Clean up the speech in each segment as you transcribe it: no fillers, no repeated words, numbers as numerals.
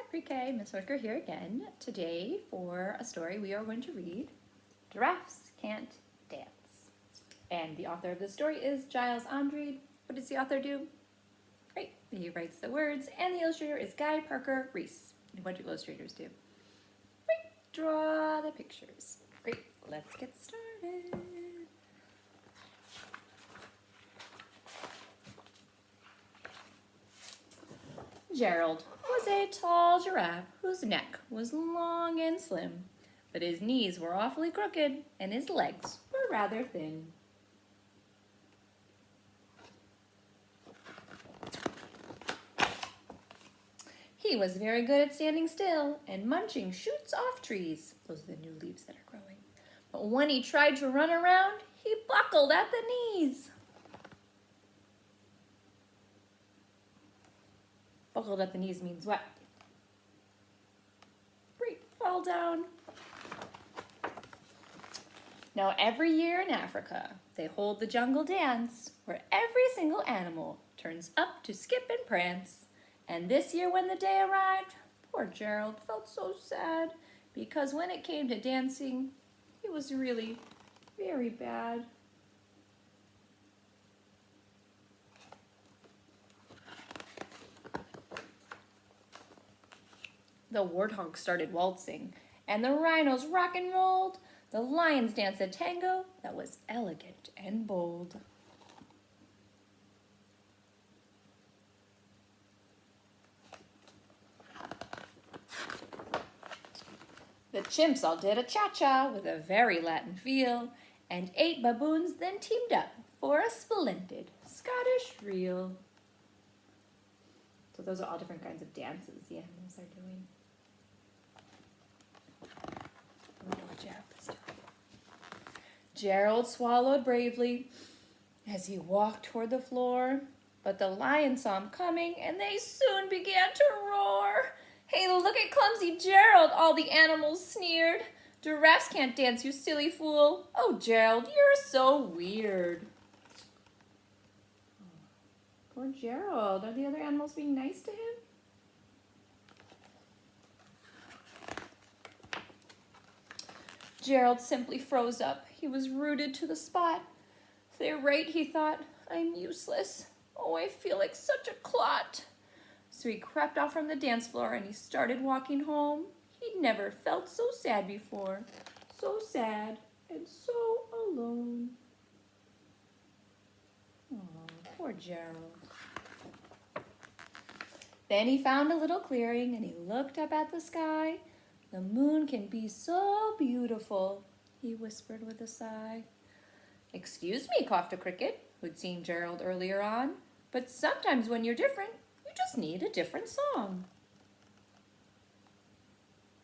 Pre-K, Miss Wicker here again. Today for a story we are going to read, Giraffes Can't Dance. And the author of the story is Giles Andreae. What does the author do? Great, he writes the words, and the illustrator is Guy Parker Reese. And what do illustrators do? Great, draw the pictures. Great, let's get started. Gerald was a tall giraffe whose neck was long and slim, but his knees were awfully crooked and his legs were rather thin. He was very good at standing still and munching shoots off trees. Those are the new leaves that are growing. But when he tried to run around, he buckled at the knees. Buckled at the knees means what? Great, fall down. Now every year in Africa, they hold the jungle dance where every single animal turns up to skip and prance. And this year when the day arrived, poor Gerald felt so sad because when it came to dancing, he was really very bad. The warthogs started waltzing, and the rhinos rock and rolled. The lions danced a tango that was elegant and bold. The chimps all did a cha-cha with a very Latin feel, and 8 baboons then teamed up for a splendid Scottish reel. So those are all different kinds of dances the animals are doing. I wonder what Gerald is doing. Gerald swallowed bravely as he walked toward the floor, but the lions saw him coming and they soon began to roar. "Hey, look at clumsy Gerald," all the animals sneered. "Giraffes can't dance, you silly fool. Oh, Gerald, you're so weird." Poor Gerald. Are the other animals being nice to him? Gerald simply froze up. He was rooted to the spot. "They're right," he thought. "I'm useless. Oh, I feel like such a clot." So he crept off from the dance floor and he started walking home. He'd never felt so sad before. So sad and so alone. Oh, poor Gerald. Then he found a little clearing and he looked up at the sky. "The moon can be so beautiful," he whispered with a sigh. "Excuse me," coughed a cricket, who'd seen Gerald earlier on, "but sometimes when you're different, you just need a different song."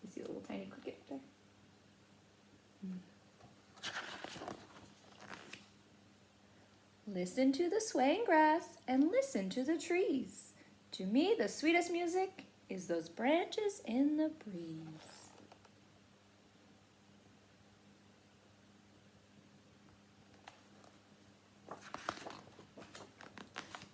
You see a little tiny cricket there? "Listen to the swaying grass and listen to the trees. To me, the sweetest music is those branches in the breeze."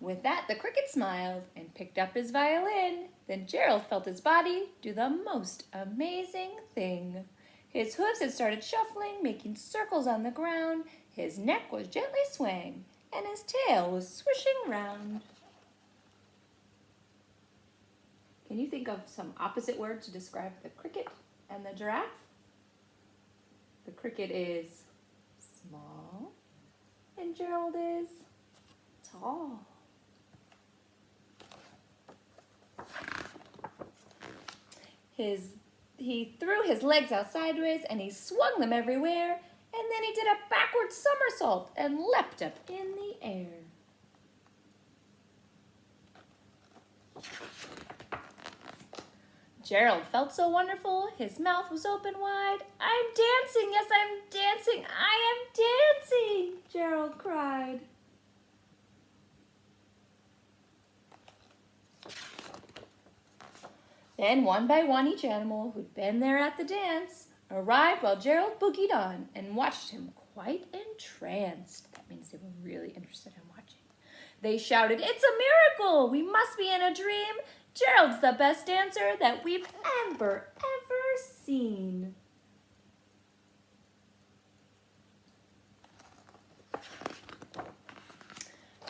With that, the cricket smiled and picked up his violin. Then Gerald felt his body do the most amazing thing. His hooves had started shuffling, making circles on the ground. His neck was gently swaying, and his tail was swishing round. Can you think of some opposite words to describe the cricket and the giraffe? The cricket is small, and Gerald is tall. He threw his legs out sideways and he swung them everywhere, and then he did a backward somersault and leapt up in the air. Gerald felt so wonderful, his mouth was open wide. "I'm dancing, yes, I'm dancing, I am dancing," Gerald cried. Then one by one each animal who'd been there at the dance arrived while Gerald boogied on and watched him quite entranced. That means they were really interested in watching. They shouted, "It's a miracle! We must be in a dream. Gerald's the best dancer that we've ever seen.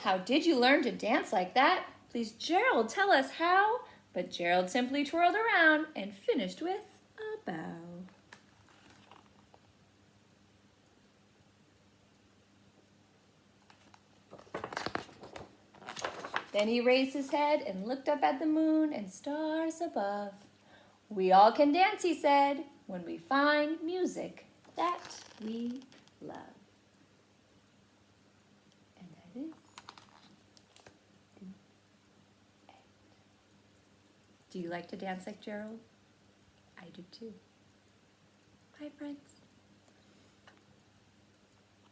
How did you learn to dance like that? Please, Gerald, tell us how. But Gerald simply twirled around and finished with a bow. Then he raised his head and looked up at the moon and stars above. We all can dance, he said, when we find music that we love. And that is duet. Do you like to dance like Gerald? I do too. Bye, friends.